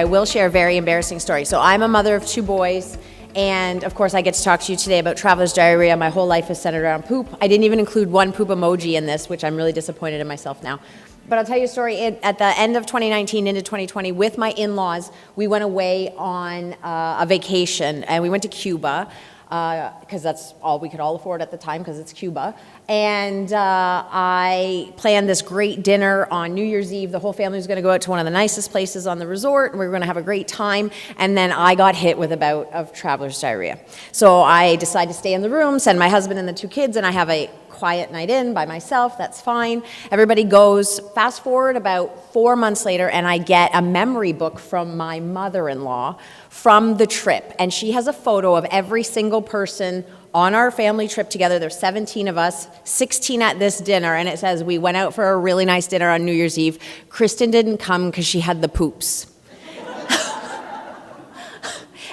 I will share a very embarrassing story. So I'm a mother of 2 boys, and of course I get to talk to you today about traveler's diarrhea. My whole life is centered around poop. I didn't even include one poop emoji in this, which I'm really disappointed in myself now. But I'll tell you a story. At the end of 2019 into 2020, with my in-laws, we went away on a vacation, and we went to Cuba, because that's all we could all afford at the time, because it's Cuba. And I planned this great dinner on New Year's Eve. The whole family was going to go out to one of the nicest places on the resort, and we were going to have a great time. And then I got hit with a bout of traveler's diarrhea. So I decided to stay in the room, send my husband and the 2 kids, and I have a quiet night in by myself. That's fine. Everybody goes. Fast forward about 4 months later, and I get a memory book from my mother-in-law from the trip. And she has a photo of every single person on our family trip together. There's 17 of us, 16 at this dinner, and it says we went out for a really nice dinner on New Year's Eve. Kristen didn't come because she had the poops.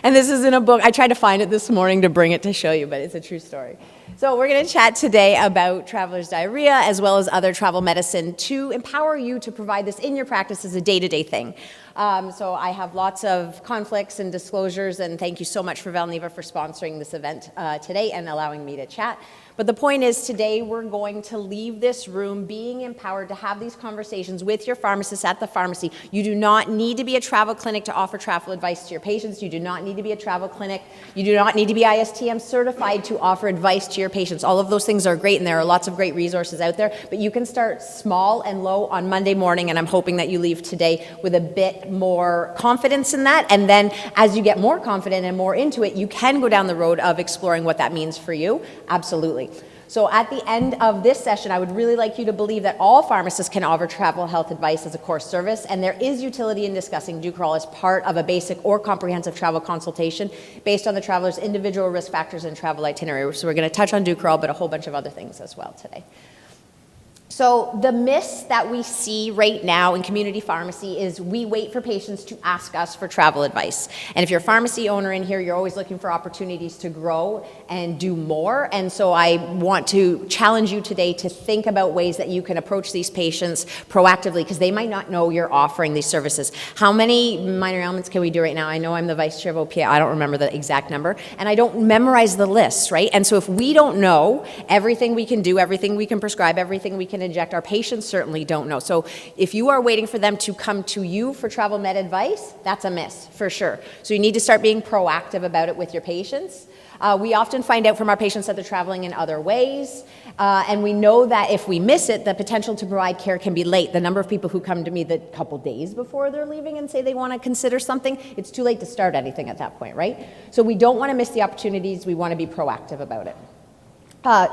And this is in a book. I tried to find it this morning to bring it to show you, but it's a true story. So we're going to chat today about traveler's diarrhea as well as other travel medicine to empower you to provide this in your practice as a day-to-day thing. So I have lots of conflicts and disclosures, and thank you so much for Valneva for sponsoring this event today and allowing me to chat. But the point is, today we're going to leave this room being empowered to have these conversations with your pharmacist at the pharmacy. You do not need to be a travel clinic to offer travel advice to your patients. You do not need to be a travel clinic. You do not need to be ISTM certified to offer advice to your patients. All of those things are great, and there are lots of great resources out there, but you can start small and low on Monday morning, and I'm hoping that you leave today with a bit more confidence in that. And then as you get more confident and more into it, you can go down the road of exploring what that means for you. Absolutely. So at the end of this session, I would really like you to believe that all pharmacists can offer travel health advice as a core service, and there is utility in discussing Ducrol as part of a basic or comprehensive travel consultation based on the traveler's individual risk factors and travel itinerary. So we're going to touch on Ducrol, but a whole bunch of other things as well today. So the myths that we see right now in community pharmacy is we wait for patients to ask us for travel advice. And if you're a pharmacy owner in here, you're always looking for opportunities to grow and do more. And so I want to challenge you today to think about ways that you can approach these patients proactively, because they might not know you're offering these services. How many minor ailments can we do right now? I know I'm the vice chair of OPA. I don't remember the exact number. And I don't memorize the list, right? And so if we don't know everything we can do, everything we can prescribe, everything we can inject, our patients certainly don't know. So if you are waiting for them to come to you for travel med advice, that's a miss for sure. So you need to start being proactive about it with your patients. We often find out from our patients that they're traveling in other ways, and we know that if we miss it, the potential to provide care can be late. The number of people who come to me the couple days before they're leaving and say they want to consider something, it's too late to start anything at that point, right? So we don't want to miss the opportunities. We want to be proactive about it.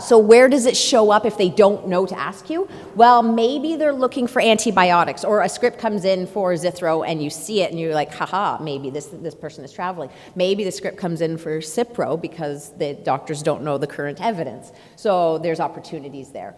So where does it show up if they don't know to ask you? Well, maybe they're looking for antibiotics, or a script comes in for Zithro and you see it and you're like, haha, maybe this person is traveling. Maybe the script comes in for Cipro because the doctors don't know the current evidence. So there's opportunities there.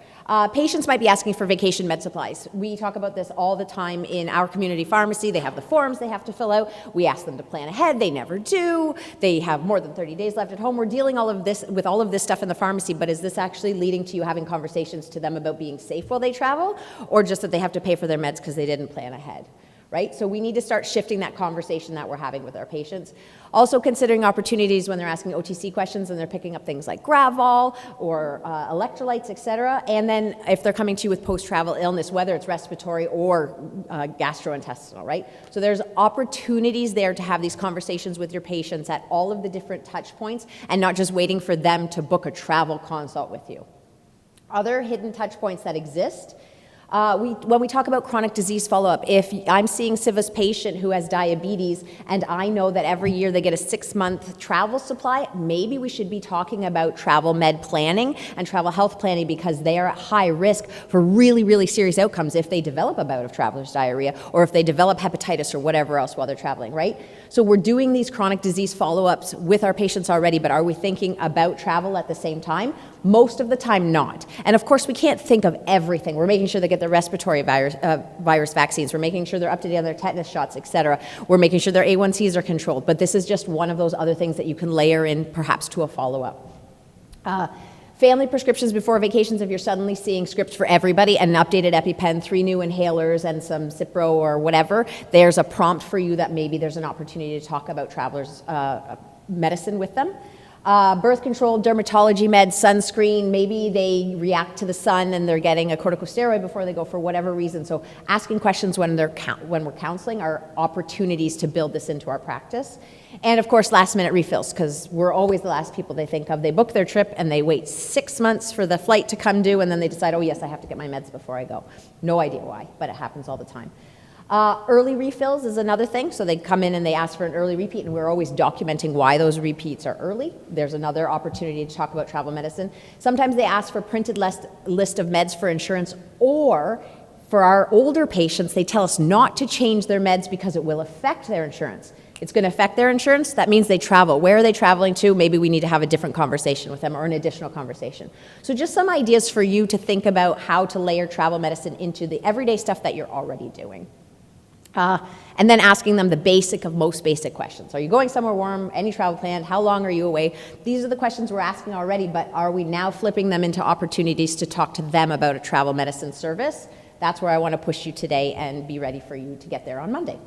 Patients might be asking for vacation med supplies. We talk about this all the time in our community pharmacy. They have the forms they have to fill out. We ask them to plan ahead. They never do. They have more than 30 days left at home. We're dealing with all of this stuff in the pharmacy, but is this actually leading to you having conversations to them about being safe while they travel, or just that they have to pay for their meds because they didn't plan ahead? Right? So we need to start shifting that conversation that we're having with our patients. Also considering opportunities when they're asking OTC questions and they're picking up things like Gravol or electrolytes, et cetera. And then if they're coming to you with post-travel illness, whether it's respiratory or gastrointestinal, right? So there's opportunities there to have these conversations with your patients at all of the different touch points and not just waiting for them to book a travel consult with you. Other hidden touch points that exist. When we talk about chronic disease follow-up, if I'm seeing Siva's patient who has diabetes and I know that every year they get a 6-month travel supply, maybe we should be talking about travel med planning and travel health planning, because they are at high risk for really, really serious outcomes if they develop a bout of traveler's diarrhea or if they develop hepatitis or whatever else while they're traveling, right? So we're doing these chronic disease follow-ups with our patients already, but are we thinking about travel at the same time? Most of the time not. And of course we can't think of everything. We're making sure they get their respiratory virus vaccines. We're making sure they're up to date on their tetanus shots, et cetera. We're making sure their A1Cs are controlled. But this is just one of those other things that you can layer in perhaps to a follow-up. Family prescriptions before vacations, if you're suddenly seeing scripts for everybody and an updated EpiPen, 3 new inhalers and some Cipro or whatever, there's a prompt for you that maybe there's an opportunity to talk about travelers' medicine with them. Birth control, dermatology meds, sunscreen, maybe they react to the sun and they're getting a corticosteroid before they go for whatever reason. So asking questions when we're counseling are opportunities to build this into our practice. And of course, last minute refills, because we're always the last people they think of. They book their trip and they wait 6 months for the flight to come due, and then they decide, oh yes, I have to get my meds before I go. No idea why, but it happens all the time. Early refills is another thing. So they come in and they ask for an early repeat, and we're always documenting why those repeats are early. There's another opportunity to talk about travel medicine. Sometimes they ask for printed list of meds for insurance, or for our older patients, they tell us not to change their meds because it will affect their insurance. It's going to affect their insurance. That means they travel. Where are they traveling to? Maybe we need to have a different conversation with them or an additional conversation. So just some ideas for you to think about how to layer travel medicine into the everyday stuff that you're already doing. And then asking them the most basic questions. Are you going somewhere warm? Any travel plan? How long are you away? These are the questions we're asking already, but are we now flipping them into opportunities to talk to them about a travel medicine service? That's where I want to push you today and be ready for you to get there on Monday.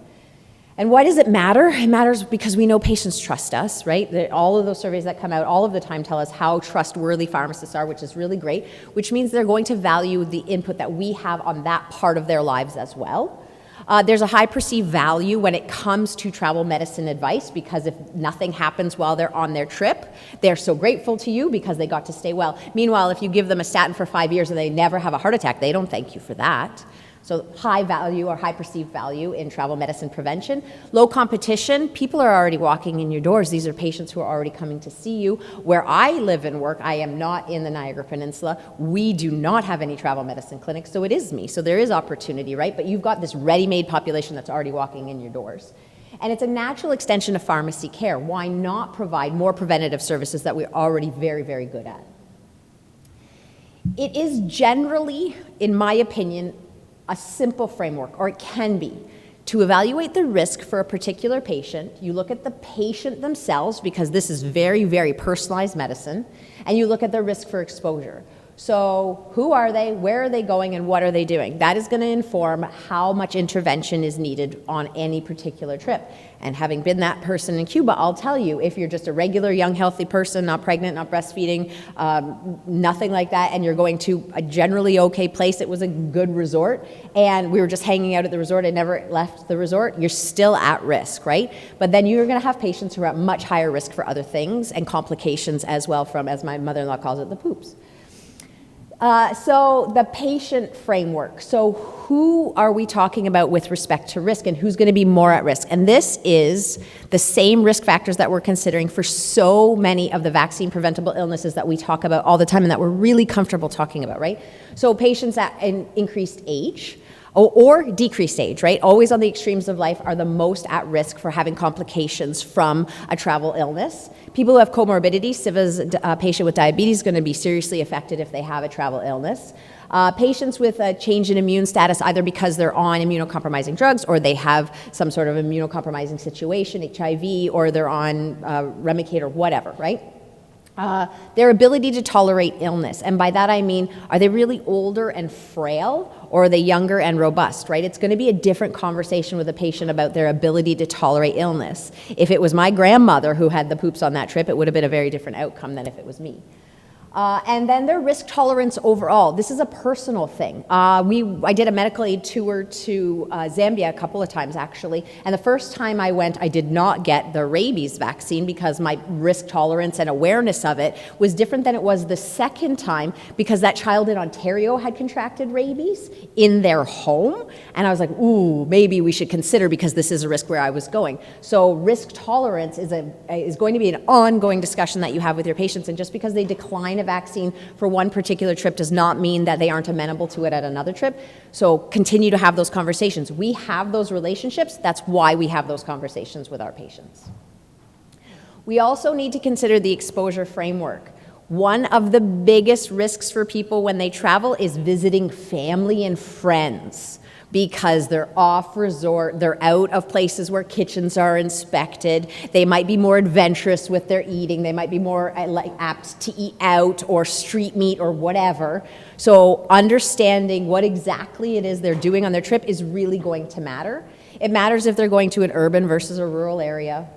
And why does it matter? It matters because we know patients trust us, right? All of those surveys that come out all of the time tell us how trustworthy pharmacists are, which is really great, which means they're going to value the input that we have on that part of their lives as well. There's a high perceived value when it comes to travel medicine advice, because if nothing happens while they're on their trip, they're so grateful to you because they got to stay well. Meanwhile, if you give them a statin for 5 years and they never have a heart attack, they don't thank you for that. So high value or high perceived value in travel medicine prevention. Low competition, people are already walking in your doors. These are patients who are already coming to see you. Where I live and work, I am not in the Niagara Peninsula. We do not have any travel medicine clinics, so it is me. So there is opportunity, right? But you've got this ready-made population that's already walking in your doors. And it's a natural extension of pharmacy care. Why not provide more preventative services that we're already very, very good at? It is generally, in my opinion, a simple framework, or it can be, to evaluate the risk for a particular patient. You look at the patient themselves, because this is very, very personalized medicine, and you look at the risk for exposure. So who are they, where are they going, and what are they doing? That is going to inform how much intervention is needed on any particular trip. And having been that person in Cuba, I'll tell you, if you're just a regular young healthy person, not pregnant, not breastfeeding, nothing like that, and you're going to a generally okay place, it was a good resort, and we were just hanging out at the resort and never left the resort, you're still at risk, right? But then you're going to have patients who are at much higher risk for other things and complications as well from, as my mother-in-law calls it, the poops. So the patient framework. So who are we talking about with respect to risk, and who's going to be more at risk? And this is the same risk factors that we're considering for so many of the vaccine preventable illnesses that we talk about all the time and that we're really comfortable talking about, right? So patients at an increased age, or decreased age, right? Always on the extremes of life are the most at risk for having complications from a travel illness. People who have comorbidities, Siva's patient with diabetes is going to be seriously affected if they have a travel illness. Patients with a change in immune status, either because they're on immunocompromising drugs or they have some sort of immunocompromising situation, HIV, or they're on Remicade or whatever, right? Their ability to tolerate illness. And by that I mean, are they really older and frail, or are they younger and robust, right? It's going to be a different conversation with a patient about their ability to tolerate illness. If it was my grandmother who had the poops on that trip, it would have been a very different outcome than if it was me. And then their risk tolerance overall. This is a personal thing. I did a medical aid tour to Zambia a couple of times, actually. And the first time I went, I did not get the rabies vaccine because my risk tolerance and awareness of it was different than it was the second time, because that child in Ontario had contracted rabies in their home. And I was like, ooh, maybe we should consider, because this is a risk where I was going. So risk tolerance is going to be an ongoing discussion that you have with your patients. And just because they decline a vaccine for one particular trip does not mean that they aren't amenable to it at another trip. So continue to have those conversations. We have those relationships. That's why we have those conversations with our patients. We also need to consider the exposure framework. One of the biggest risks for people when they travel is visiting family and friends. because they're off resort, they're out of places where kitchens are inspected, they might be more adventurous with their eating, they might be more apt to eat out or street meat or whatever. So understanding what exactly it is they're doing on their trip is really going to matter. It matters if they're going to an urban versus a rural area.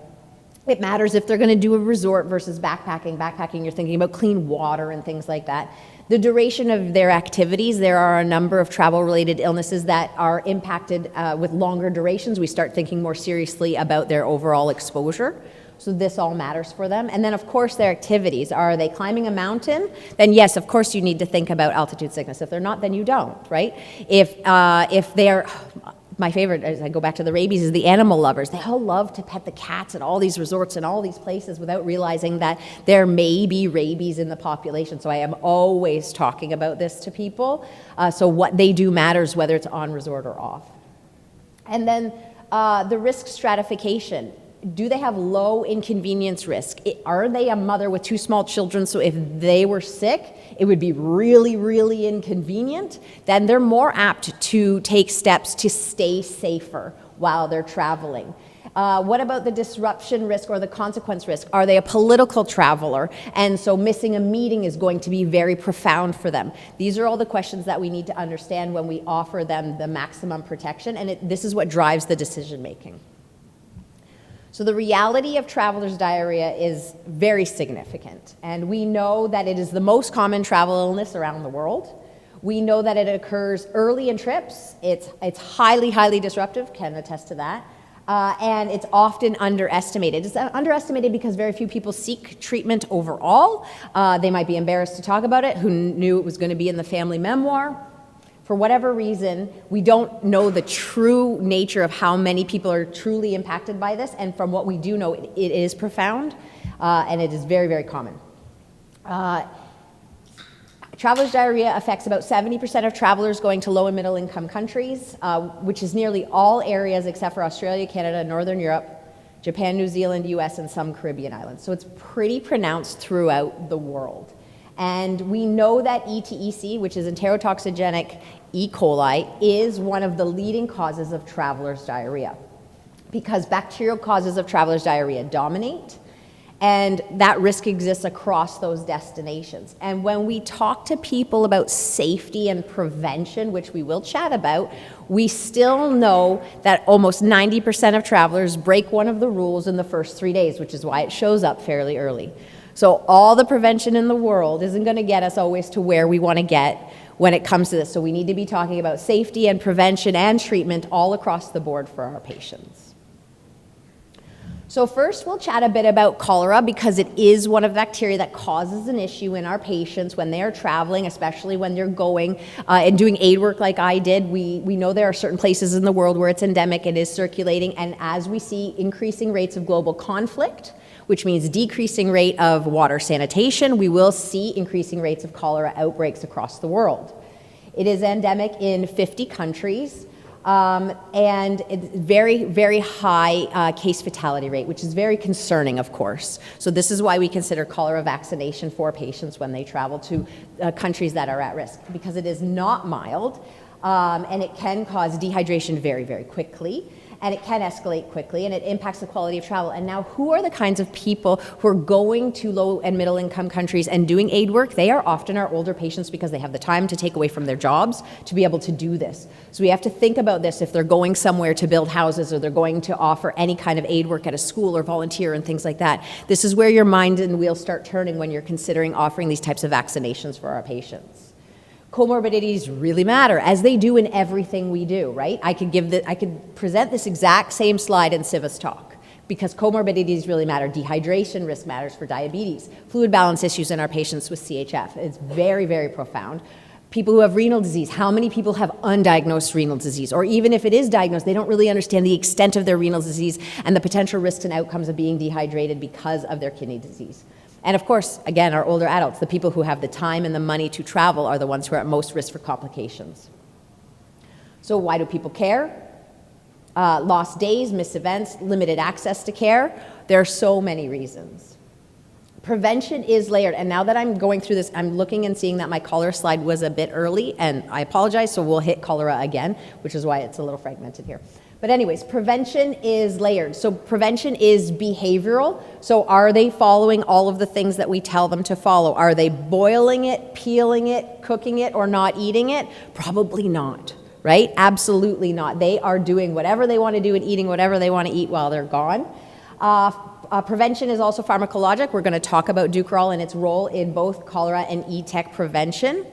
It matters if they're going to do a resort versus backpacking. Backpacking, you're thinking about clean water and things like that. The duration of their activities, there are a number of travel-related illnesses that are impacted with longer durations. We start thinking more seriously about their overall exposure. So this all matters for them. And then, of course, their activities. Are they climbing a mountain? Then yes, of course, you need to think about altitude sickness. If they're not, then you don't, right? If they're... My favorite, as I go back to the rabies, is the animal lovers. They all love to pet the cats at all these resorts and all these places without realizing that there may be rabies in the population. So I am always talking about this to people. So what they do matters, whether it's on resort or off. And then the risk stratification. Do they have low inconvenience risk? Are they a mother with 2 small children, so if they were sick, it would be really, really inconvenient? Then they're more apt to take steps to stay safer while they're traveling. What about the disruption risk or the consequence risk? Are they a political traveler? And so missing a meeting is going to be very profound for them. These are all the questions that we need to understand when we offer them the maximum protection, and this is what drives the decision making. So the reality of traveler's diarrhea is very significant, and we know that it is the most common travel illness around the world. We know that it occurs early in trips. It's highly, highly disruptive, can attest to that, and it's often underestimated. It's underestimated because very few people seek treatment overall. They might be embarrassed to talk about it. Who knew it was going to be in the family memoir? For whatever reason, we don't know the true nature of how many people are truly impacted by this, and from what we do know, it is profound, and it is very, very common. Traveler's diarrhea affects about 70% of travelers going to low and middle income countries, which is nearly all areas except for Australia, Canada, Northern Europe, Japan, New Zealand, US, and some Caribbean islands. So it's pretty pronounced throughout the world. And we know that ETEC, which is enterotoxigenic E. coli, is one of the leading causes of traveler's diarrhea because bacterial causes of traveler's diarrhea dominate, and that risk exists across those destinations. And when we talk to people about safety and prevention, which we will chat about, we still know that almost 90% of travelers break one of the rules in the first 3 days, which is why it shows up fairly early. So all the prevention in the world isn't going to get us always to where we want to get when it comes to this. So we need to be talking about safety and prevention and treatment all across the board for our patients. So first we'll chat a bit about cholera because it is one of the bacteria that causes an issue in our patients when they are traveling, especially when they're going and doing aid work like I did. We know there are certain places in the world where it's endemic and is circulating, and as we see increasing rates of global conflict, which means decreasing rate of water sanitation, we will see increasing rates of cholera outbreaks across the world. It is endemic in 50 countries, and it's very, very high case fatality rate, which is very concerning, of course. So this is why we consider cholera vaccination for patients when they travel to countries that are at risk, because it is not mild, and it can cause dehydration very, very quickly. And it can escalate quickly, and it impacts the quality of travel. And now, who are the kinds of people who are going to low and middle income countries and doing aid work? They are often our older patients because they have the time to take away from their jobs to be able to do this. So we have to think about this if they're going somewhere to build houses or they're going to offer any kind of aid work at a school or volunteer and things like that. This is where your mind and wheels start turning when you're considering offering these types of vaccinations for our patients. Comorbidities really matter, as they do in everything we do, right? I could present this exact same slide in Civis Talk because comorbidities really matter. Dehydration risk matters for diabetes. Fluid balance issues in our patients with CHF. It's very, very profound. People who have renal disease, how many people have undiagnosed renal disease? Or even if it is diagnosed, they don't really understand the extent of their renal disease and the potential risks and outcomes of being dehydrated because of their kidney disease. And of course, again, our older adults, the people who have the time and the money to travel are the ones who are at most risk for complications. So why do people care? Lost days, missed events, limited access to care. There are so many reasons. Prevention is layered, and now that I'm going through this, I'm looking and seeing that my cholera slide was a bit early, and I apologize, so we'll hit cholera again, which is why it's a little fragmented here. But anyways, prevention is layered. So prevention is behavioral. So are they following all of the things that we tell them to follow? Are they boiling it, peeling it, cooking it, or not eating it? Probably not, right? Absolutely not. They are doing whatever they want to do and eating whatever they want to eat while they're gone. Prevention is also pharmacologic. We're going to talk about Dukoral and its role in both cholera and ETEC prevention.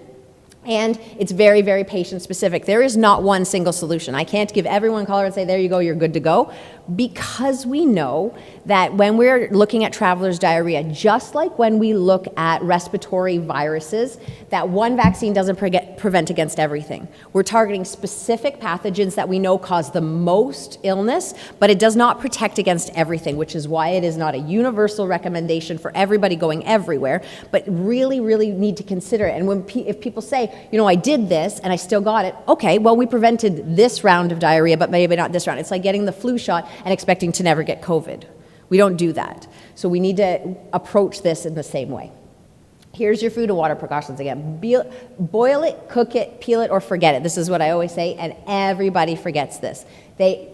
And it's very, very patient specific. There is not one single solution. I can't give everyone cholera and say, there you go, you're good to go. Because we know that when we're looking at travelers' diarrhea, just like when we look at respiratory viruses, that one vaccine doesn't prevent against everything. We're targeting specific pathogens that we know cause the most illness, but it does not protect against everything, which is why it is not a universal recommendation for everybody going everywhere, but really, really need to consider it. And when if people say, you know, I did this and I still got it, okay, well, we prevented this round of diarrhea, but maybe not this round. It's like getting the flu shot and expecting to never get COVID. We don't do that. So we need to approach this in the same way. Here's your food and water precautions again. Boil it, cook it, peel it, or forget it. This is what I always say, and everybody forgets this.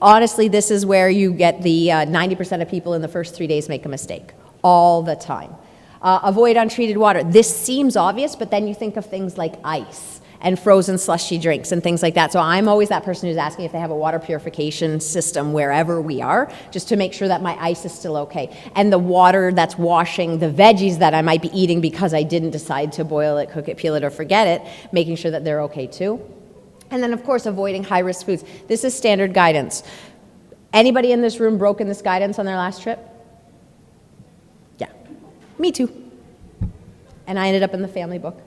Honestly, this is where you get the 90% of people in the first 3 days make a mistake, all the time. Avoid untreated water. This seems obvious, but then you think of things like ice and frozen slushy drinks and things like that. So I'm always that person who's asking if they have a water purification system wherever we are, just to make sure that my ice is still okay. And the water that's washing the veggies that I might be eating because I didn't decide to boil it, cook it, peel it, or forget it, making sure that they're okay too. And then, of course, avoiding high-risk foods. This is standard guidance. Anybody in this room broken this guidance on their last trip? Yeah, me too. And I ended up in the family book.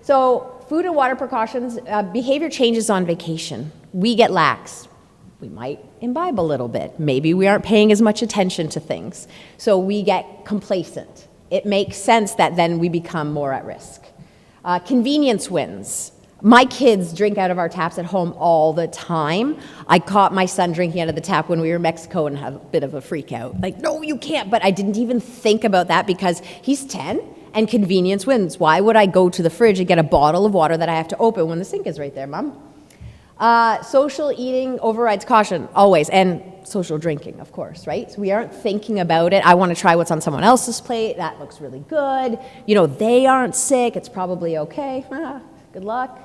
So food and water precautions, behavior changes on vacation. We get lax. We might imbibe a little bit. Maybe we aren't paying as much attention to things. So we get complacent. It makes sense that then we become more at risk. Convenience wins. My kids drink out of our taps at home all the time. I caught my son drinking out of the tap when we were in Mexico and had a bit of a freak out. Like, no, you can't. But I didn't even think about that because he's 10 and convenience wins. Why would I go to the fridge and get a bottle of water that I have to open when the sink is right there, Mom? Social eating overrides caution, always. And social drinking, of course, right? So we aren't thinking about it. I want to try what's on someone else's plate. That looks really good. You know, they aren't sick. It's probably okay. Good luck.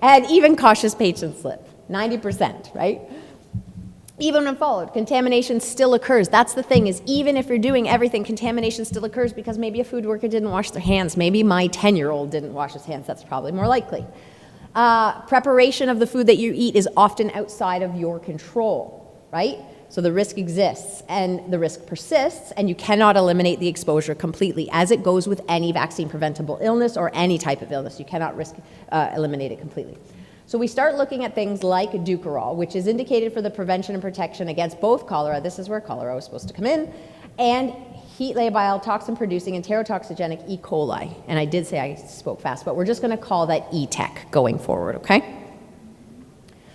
And even cautious patient slip, 90%, right? Even when followed, contamination still occurs. That's the thing, is even if you're doing everything, contamination still occurs because maybe a food worker didn't wash their hands. Maybe my 10-year-old didn't wash his hands. That's probably more likely. Preparation of the food that you eat is often outside of your control, right? So the risk exists and the risk persists, and you cannot eliminate the exposure completely, as it goes with any vaccine preventable illness or any type of illness. You cannot eliminate it completely. So we start looking at things like Dukoral, which is indicated for the prevention and protection against both cholera, this is where cholera was supposed to come in, and heat labile toxin-producing enterotoxigenic E. coli. And I did say I spoke fast, but we're just going to call that ETEC going forward, okay?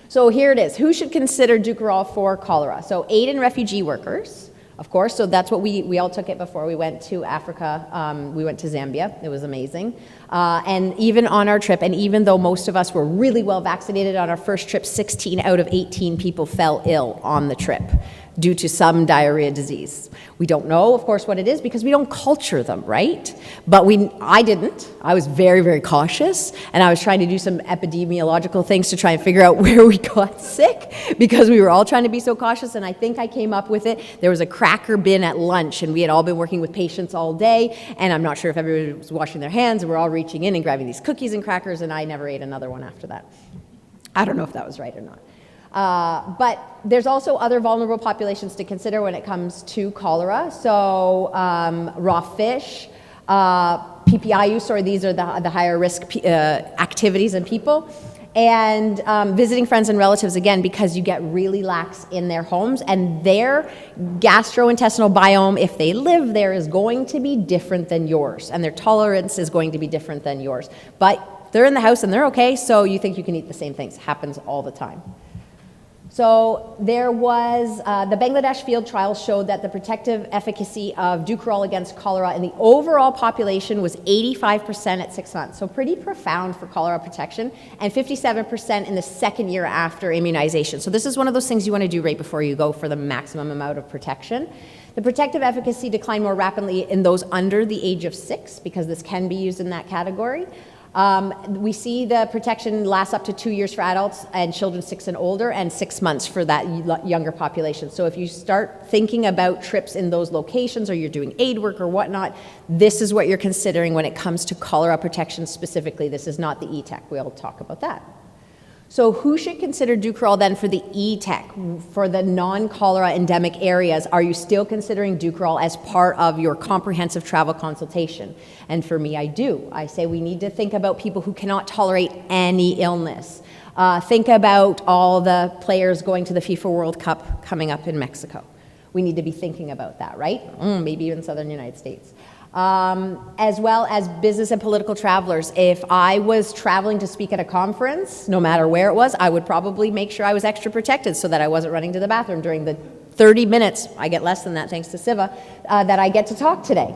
So here it is. Who should consider Dukoral for cholera? So aid and refugee workers, of course. So that's what we all took it before we went to Africa. We went to Zambia. It was amazing. And even on our trip, and even though most of us were really well vaccinated on our first trip, 16 out of 18 people fell ill on the trip due to some diarrhea disease. We don't know, of course, what it is because we don't culture them, right? But I didn't. I was very, very cautious, and I was trying to do some epidemiological things to try and figure out where we got sick because we were all trying to be so cautious, and I think I came up with it. There was a cracker bin at lunch, and we had all been working with patients all day, and I'm not sure if everybody was washing their hands, and we're all reaching in and grabbing these cookies and crackers, and I never ate another one after that. I don't know if that was right or not. But there's also other vulnerable populations to consider when it comes to cholera. So raw fish, PPI use, these are the higher risk activities in people. And visiting friends and relatives, again, because you get really lax in their homes, and their gastrointestinal biome, if they live there, is going to be different than yours, and their tolerance is going to be different than yours. But they're in the house and they're okay, so you think you can eat the same things. Happens all the time. So there was, the Bangladesh field trial showed that the protective efficacy of Dukoral against cholera in the overall population was 85% at 6 months. So pretty profound for cholera protection, and 57% in the second year after immunization. So this is one of those things you want to do right before you go for the maximum amount of protection. The protective efficacy declined more rapidly in those under the age of 6, because this can be used in that category. We see the protection lasts up to 2 years for adults and children 6 and older, and 6 months for that younger population. So if you start thinking about trips in those locations, or you're doing aid work or whatnot, this is what you're considering when it comes to cholera protection specifically. This is not the ETEC. We'll talk about that. So who should consider Dukoral then for the ETEC, for the non-cholera endemic areas? Are you still considering Dukoral as part of your comprehensive travel consultation? And for me, I do. I say we need to think about people who cannot tolerate any illness. Think about all the players going to the FIFA World Cup coming up in Mexico. We need to be thinking about that, right? Maybe even Southern United States. As well as business and political travelers. If I was traveling to speak at a conference, no matter where it was, I would probably make sure I was extra protected so that I wasn't running to the bathroom during the 30 minutes, I get less than that thanks to Siva, that I get to talk today.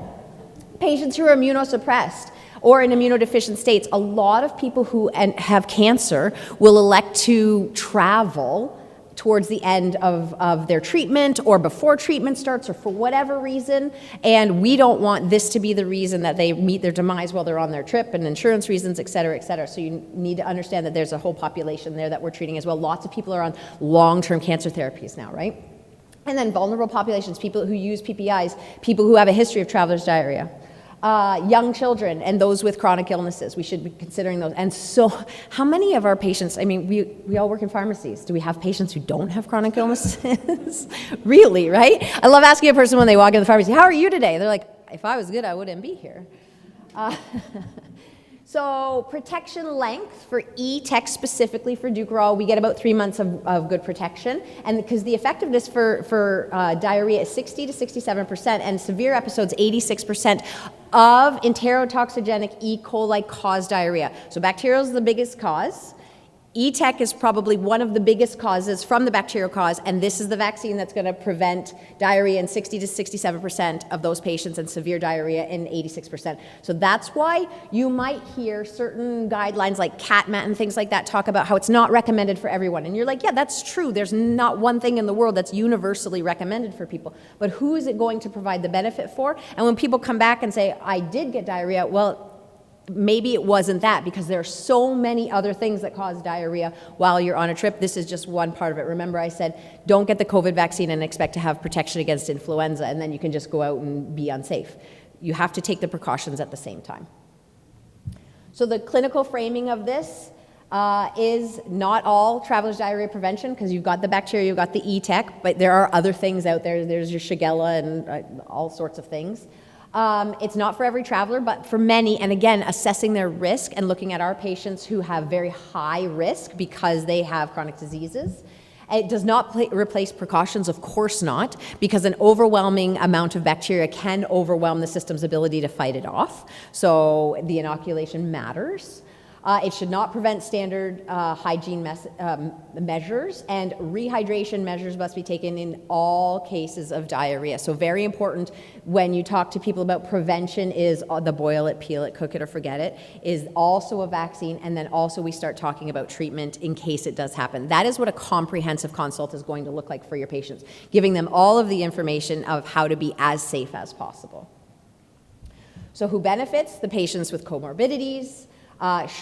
Patients who are immunosuppressed or in immunodeficient states, a lot of people who have cancer will elect to travel towards the end of their treatment or before treatment starts or for whatever reason, and we don't want this to be the reason that they meet their demise while they're on their trip, and insurance reasons, et cetera, et cetera. So you need to understand that there's a whole population there that we're treating as well. Lots of people are on long-term cancer therapies now, right? And then vulnerable populations, people who use PPIs, people who have a history of traveler's diarrhea. Young children and those with chronic illnesses, we should be considering those. And so how many of our patients, I mean, we all work in pharmacies. Do we have patients who don't have chronic illnesses? Really, right? I love asking a person when they walk in the pharmacy, how are you today? They're like, if I was good, I wouldn't be here. So protection length for ETEC specifically for Dukoral, we get about 3 months of good protection. And because the effectiveness for diarrhea is 60 to 67%, and severe episodes 86% of enterotoxigenic E. coli caused diarrhea. So bacterial is the biggest cause. ETEC is probably one of the biggest causes from the bacterial cause, and this is the vaccine that's going to prevent diarrhea in 60 to 67% of those patients and severe diarrhea in 86%. So that's why you might hear certain guidelines like CATMAT and things like that talk about how it's not recommended for everyone. And you're like, yeah, that's true. There's not one thing in the world that's universally recommended for people. But who is it going to provide the benefit for? And when people come back and say, I did get diarrhea, well, maybe it wasn't that, because there are so many other things that cause diarrhea while you're on a trip. This is just one part of it. Remember I said, don't get the COVID vaccine and expect to have protection against influenza, and then you can just go out and be unsafe. You have to take the precautions at the same time. So the clinical framing of this is not all traveler's diarrhea prevention, because you've got the bacteria, you've got the ETEC, but there are other things out there. There's your Shigella and all sorts of things. It's not for every traveler, but for many, and again, assessing their risk and looking at our patients who have very high risk because they have chronic diseases. It does not replace precautions, of course not, because an overwhelming amount of bacteria can overwhelm the system's ability to fight it off. So the inoculation matters. It should not prevent standard hygiene measures, and rehydration measures must be taken in all cases of diarrhea. So very important when you talk to people about prevention is the boil it, peel it, cook it, or forget it, is also a vaccine, and then also we start talking about treatment in case it does happen. That is what a comprehensive consult is going to look like for your patients, giving them all of the information of how to be as safe as possible. So who benefits? The patients with comorbidities.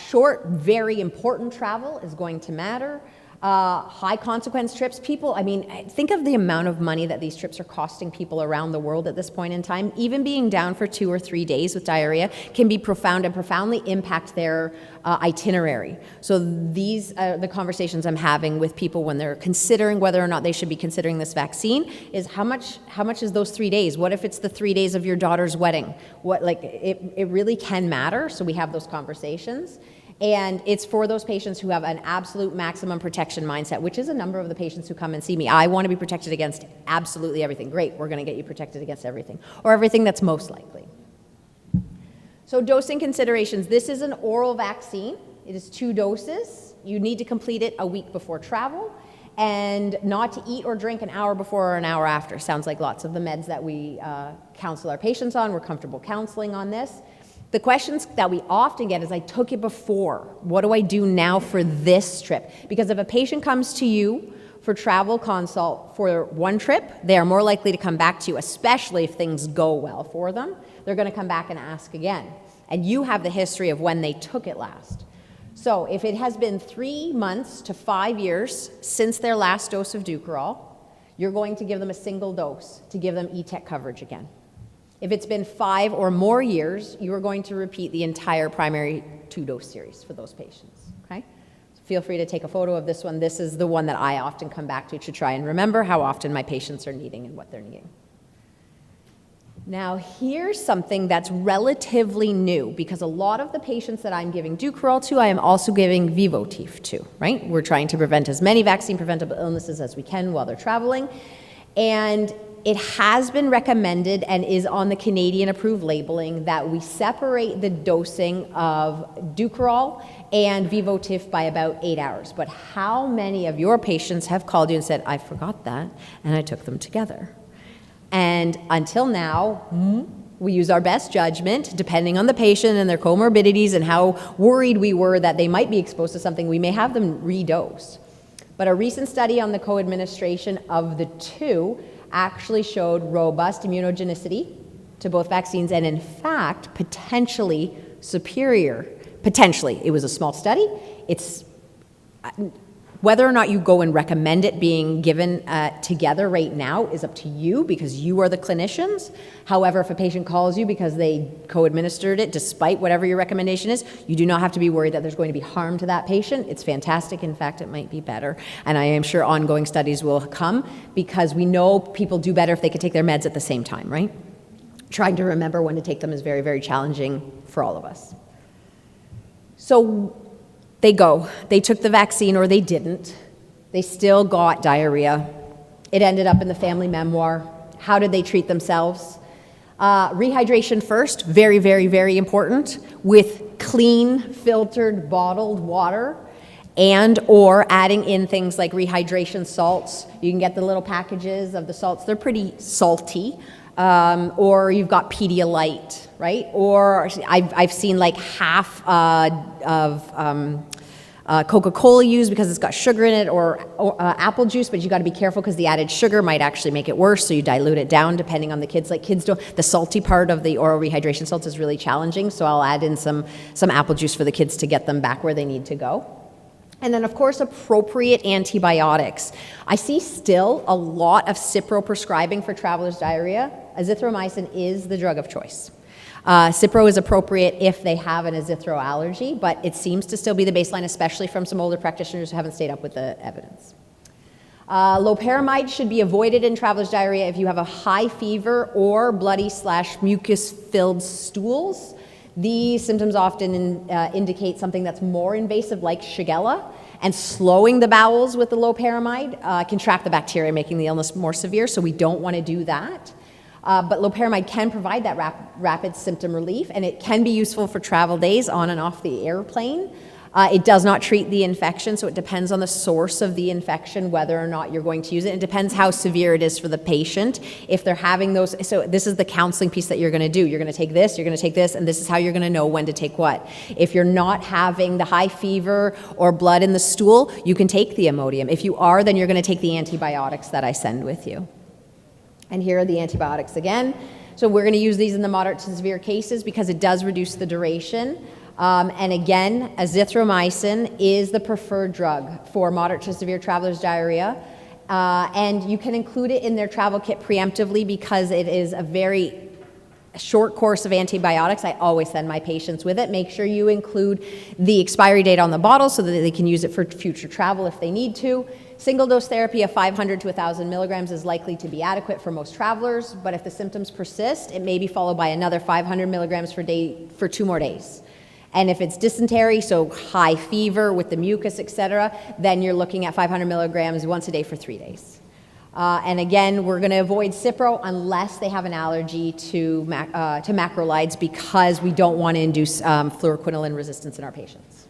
Short, very important travel is going to matter. High consequence trips, people, I mean, think of the amount of money that these trips are costing people around the world at this point in time. Even being down for 2 or 3 days with diarrhea can be profound and profoundly impact their itinerary. So these are the conversations I'm having with people when they're considering whether or not they should be considering this vaccine, is how much is those 3 days? What if it's the 3 days of your daughter's wedding? It really can matter, so we have those conversations. And it's for those patients who have an absolute maximum protection mindset, which is a number of the patients who come and see me. I want to be protected against absolutely everything. Great, we're going to get you protected against everything, or everything that's most likely. So dosing considerations. This is an oral vaccine. It is 2 doses. You need to complete it a week before travel. and not to eat or drink an hour before or an hour after. Sounds like lots of the meds that we counsel our patients on. We're comfortable counseling on this. The questions that we often get is, I took it before. What do I do now for this trip? Because if a patient comes to you for travel consult for one trip, they are more likely to come back to you, especially if things go well for them. They're going to come back and ask again. And you have the history of when they took it last. So if it has been 3 months to 5 years since their last dose of Dukoral, you're going to give them a single dose to give them ETEC coverage again. If it's been 5 or more years, you are going to repeat the entire primary 2-dose series for those patients, okay? So feel free to take a photo of this one. This is the one that I often come back to try and remember how often my patients are needing and what they're needing. Now, here's something that's relatively new, because a lot of the patients that I'm giving Dukoral to, I am also giving Vivotif to, right? We're trying to prevent as many vaccine-preventable illnesses as we can while they're traveling. And it has been recommended and is on the Canadian approved labeling that we separate the dosing of Dukoral and Vivotif by about 8 hours. But how many of your patients have called you and said, I forgot that, and I took them together? And until now, we use our best judgment, depending on the patient and their comorbidities and how worried we were that they might be exposed to something, we may have them redose. But a recent study on the co-administration of the two actually showed robust immunogenicity to both vaccines, and in fact, potentially superior. Potentially. It was a small study. It's whether or not you go and recommend it being given together right now is up to you, because you are the clinicians. However, if a patient calls you because they co-administered it, despite whatever your recommendation is, you do not have to be worried that there's going to be harm to that patient. It's fantastic. In fact, it might be better. And I am sure ongoing studies will come, because we know people do better if they could take their meds at the same time, right? Trying to remember when to take them is very, very challenging for all of us. So they took the vaccine, or they didn't. They still got diarrhea. It ended up in the family memoir. How did they treat themselves? Rehydration first, very, very, very important, with clean, filtered, bottled water, and or adding in things like rehydration salts. You can get the little packages of the salts. They're pretty salty. Or you've got Pedialyte, right? Or I've seen like half of Coca-Cola used because it's got sugar in it, or apple juice, but you got to be careful because the added sugar might actually make it worse, so you dilute it down depending on the kids. Like kids don't, the salty part of the oral rehydration salts is really challenging, so I'll add in some apple juice for the kids to get them back where they need to go. And then, of course, appropriate antibiotics. I see still a lot of Cipro prescribing for traveler's diarrhea. Azithromycin is the drug of choice. Cipro is appropriate if they have an azithro allergy, but it seems to still be the baseline, especially from some older practitioners who haven't stayed up with the evidence. Loperamide should be avoided in traveler's diarrhea if you have a high fever or bloody/mucus-filled stools. These symptoms often indicate something that's more invasive, like Shigella, and slowing the bowels with the loperamide can trap the bacteria, making the illness more severe, so we don't want to do that. But loperamide can provide that rapid symptom relief, and it can be useful for travel days on and off the airplane. It does not treat the infection, so it depends on the source of the infection whether or not you're going to use it. It depends how severe it is for the patient. If they're having those, so this is the counseling piece that you're going to do. You're going to take this, you're going to take this, and this is how you're going to know when to take what. If you're not having the high fever or blood in the stool, you can take the Imodium. If you are, then you're going to take the antibiotics that I send with you. And here are the antibiotics again. So we're going to use these in the moderate to severe cases because it does reduce the duration. And again, azithromycin is the preferred drug for moderate to severe traveler's diarrhea. And you can include it in their travel kit preemptively because it is a very short course of antibiotics. I always send my patients with it. Make sure you include the expiry date on the bottle so that they can use it for future travel if they need to. Single dose therapy of 500 to 1,000 milligrams is likely to be adequate for most travelers, but if the symptoms persist, it may be followed by another 500 milligrams per day for 2 more days. And if it's dysentery, so high fever with the mucus, etc., then you're looking at 500 milligrams once a day for 3 days. And again, we're going to avoid Cipro unless they have an allergy to macrolides because we don't want to induce fluoroquinolin resistance in our patients.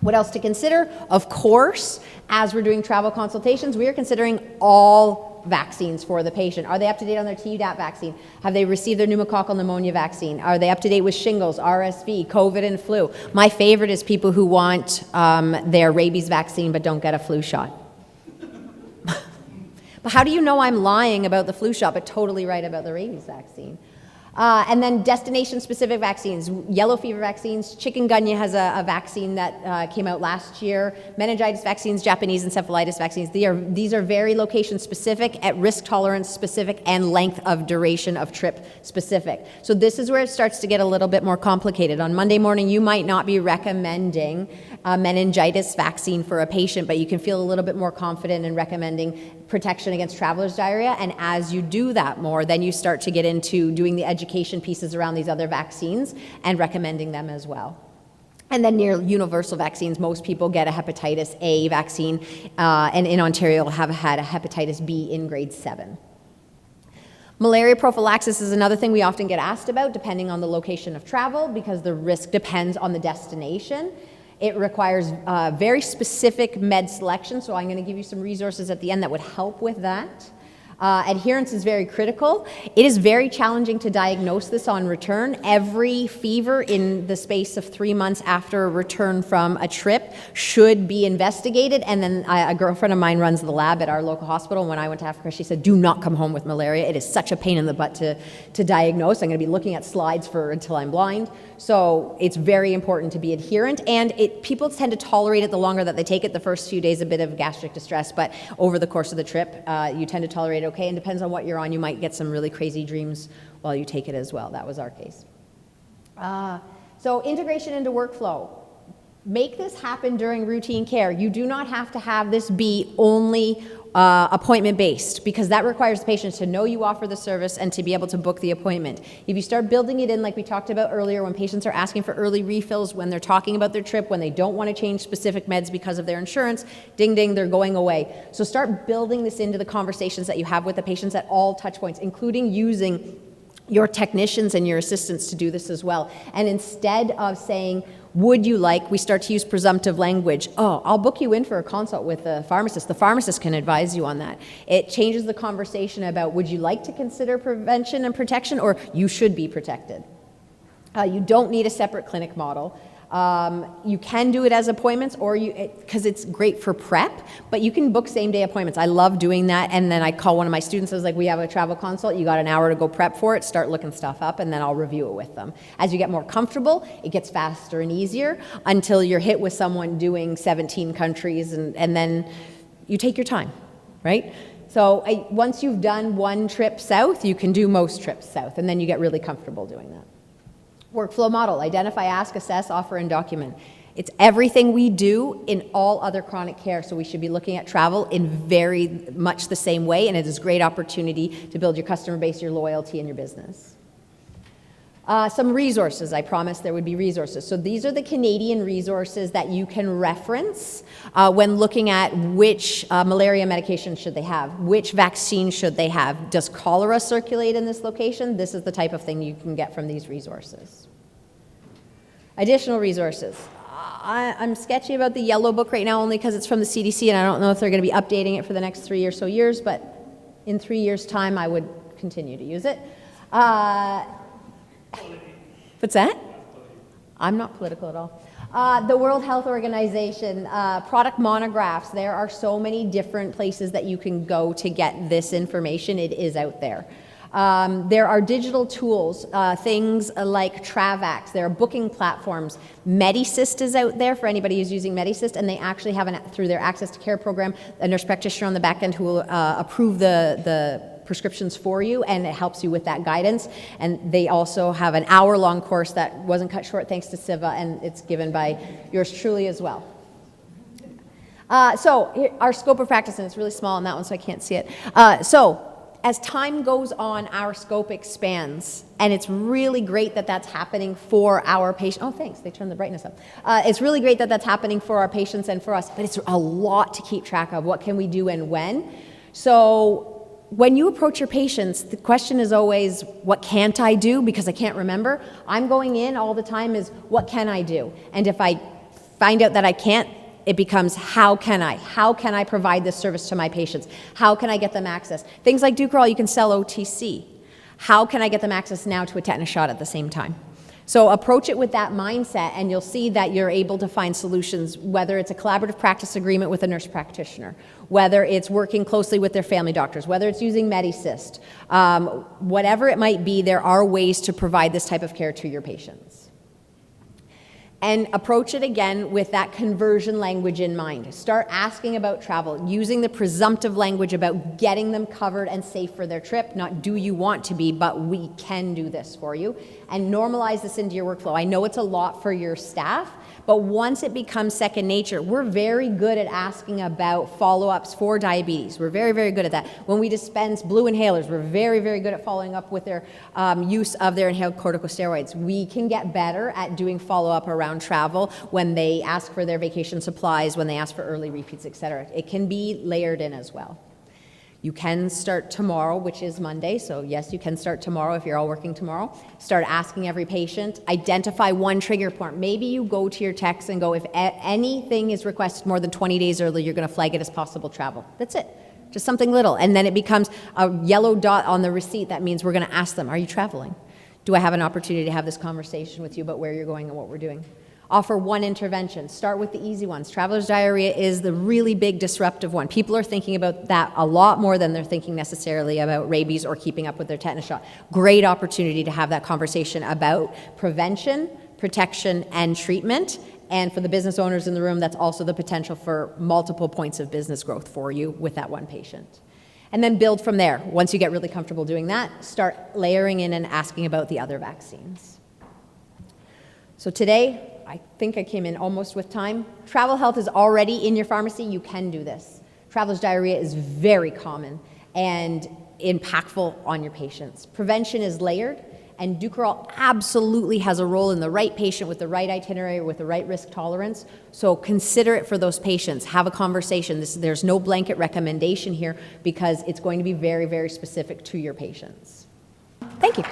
What else to consider? Of course, as we're doing travel consultations, we are considering all vaccines for the patient. Are they up to date on their Tdap vaccine? Have they received their pneumococcal pneumonia vaccine? Are they up to date with shingles, RSV, COVID, and flu? My favorite is people who want their rabies vaccine but don't get a flu shot. But how do you know I'm lying about the flu shot but totally right about the rabies vaccine? And then destination-specific vaccines, yellow fever vaccines, chikungunya has a vaccine that came out last year, meningitis vaccines, Japanese encephalitis vaccines. These are very location-specific, at-risk tolerance-specific, and length of duration of trip-specific. So this is where it starts to get a little bit more complicated. On Monday morning, you might not be recommending a meningitis vaccine for a patient, but you can feel a little bit more confident in recommending protection against traveler's diarrhea. And as you do that more, then you start to get into doing the education pieces around these other vaccines and recommending them as well. And then near universal vaccines, most people get a hepatitis A vaccine, and in Ontario have had a hepatitis B in grade 7. Malaria prophylaxis is another thing we often get asked about depending on the location of travel, because the risk depends on the destination. It requires very specific med selection, so I'm going to give you some resources at the end that would help with that. Adherence is very critical. It is very challenging to diagnose this on return. Every fever in the space of 3 months after a return from a trip should be investigated. And then a girlfriend of mine runs the lab at our local hospital. And when I went to Africa, she said, do not come home with malaria. It is such a pain in the butt to diagnose. I'm going to be looking at slides until I'm blind. So it's very important to be adherent. And people tend to tolerate it the longer that they take it. The first few days, a bit of gastric distress. But over the course of the trip, you tend to tolerate it okay, and depends on what you're on. You might get some really crazy dreams while you take it as well. That was our case. So integration into workflow. Make this happen during routine care. You do not have to have this be only appointment-based, because that requires the patients to know you offer the service and to be able to book the appointment. If you start building it in, like we talked about earlier, when patients are asking for early refills, when they're talking about their trip, when they don't want to change specific meds because of their insurance, ding, ding, they're going away. So start building this into the conversations that you have with the patients at all touch points, including using your technicians and your assistants to do this as well. And instead of saying, would you like, we start to use presumptive language. Oh, I'll book you in for a consult with the pharmacist. The pharmacist can advise you on that. It changes the conversation about, would you like to consider prevention and protection, or you should be protected. You don't need a separate clinic model. You can do it as appointments, or because it's great for prep, but you can book same-day appointments. I love doing that, and then I call one of my students. I was like, we have a travel consult. You got an hour to go prep for it. Start looking stuff up, and then I'll review it with them. As you get more comfortable, it gets faster and easier until you're hit with someone doing 17 countries, and then you take your time, right? So once you've done one trip south, you can do most trips south, and then you get really comfortable doing that. Workflow model: identify, ask, assess, offer, and document. It's everything we do in all other chronic care, so we should be looking at travel in very much the same way, and it is a great opportunity to build your customer base, your loyalty, and your business. Some resources. I promised there would be resources. So these are the Canadian resources that you can reference when looking at which malaria medication should they have, which vaccine should they have. Does cholera circulate in this location? This is the type of thing you can get from these resources. Additional resources. I'm sketchy about the yellow book right now only because it's from the CDC, and I don't know if they're going to be updating it for the next 3 or so years, but in 3 years' time, I would continue to use it. What's that? I'm not political at all. The World Health Organization, product monographs. There are so many different places that you can go to get this information. It is out there. There are digital tools, things like Travax. There are booking platforms. Medisys is out there for anybody who's using Medisys, and they actually have, through their Access to Care program, a nurse practitioner on the back end who will approve the prescriptions for you, and it helps you with that guidance. And they also have an hour-long course that wasn't cut short thanks to Siva, and it's given by yours truly as well. So our scope of practice, and it's really small on that one, so I can't see it. So as time goes on, our scope expands, and it's really great that that's happening for our patients. Oh, thanks, they turned the brightness up. It's really great that that's happening for our patients and for us, but it's a lot to keep track of. What can we do and when? So when you approach your patients, the question is always, what can't I do? Because I can't remember. I'm going in all the time is, what can I do? And if I find out that I can't, it becomes how can I? How can I provide this service to my patients? How can I get them access? Things like Dukerol, you can sell OTC. How can I get them access now to a tetanus shot at the same time? So approach it with that mindset, and you'll see that you're able to find solutions, whether it's a collaborative practice agreement with a nurse practitioner, whether it's working closely with their family doctors, whether it's using MediSist, whatever it might be, there are ways to provide this type of care to your patients. And approach it again with that conversion language in mind. Start asking about travel, using the presumptive language about getting them covered and safe for their trip, not do you want to be, but we can do this for you. And normalize this into your workflow. I know it's a lot for your staff, but once it becomes second nature, we're very good at asking about follow-ups for diabetes. We're very, very good at that. When we dispense blue inhalers, we're very, very good at following up with their use of their inhaled corticosteroids. We can get better at doing follow-up around travel when they ask for their vacation supplies, when they ask for early repeats, etc. It can be layered in as well. You can start tomorrow, which is Monday, so yes, you can start tomorrow if you're all working tomorrow. Start asking every patient, identify one trigger point. Maybe you go to your text and go, if anything is requested more than 20 days early, you're going to flag it as possible travel. That's it, just something little. And then it becomes a yellow dot on the receipt. That means we're going to ask them, are you traveling? Do I have an opportunity to have this conversation with you about where you're going and what we're doing? Offer one intervention. Start with the easy ones. Traveler's diarrhea is the really big disruptive one. People are thinking about that a lot more than they're thinking necessarily about rabies or keeping up with their tetanus shot. Great opportunity to have that conversation about prevention, protection, and treatment. And for the business owners in the room, that's also the potential for multiple points of business growth for you with that one patient. And then build from there. Once you get really comfortable doing that, start layering in and asking about the other vaccines. So today, I think I came in almost with time. Travel health is already in your pharmacy. You can do this. Traveler's diarrhea is very common and impactful on your patients. Prevention is layered, and Dukerol absolutely has a role in the right patient with the right itinerary, with the right risk tolerance. So consider it for those patients. Have a conversation. There's no blanket recommendation here because it's going to be very, very specific to your patients. Thank you.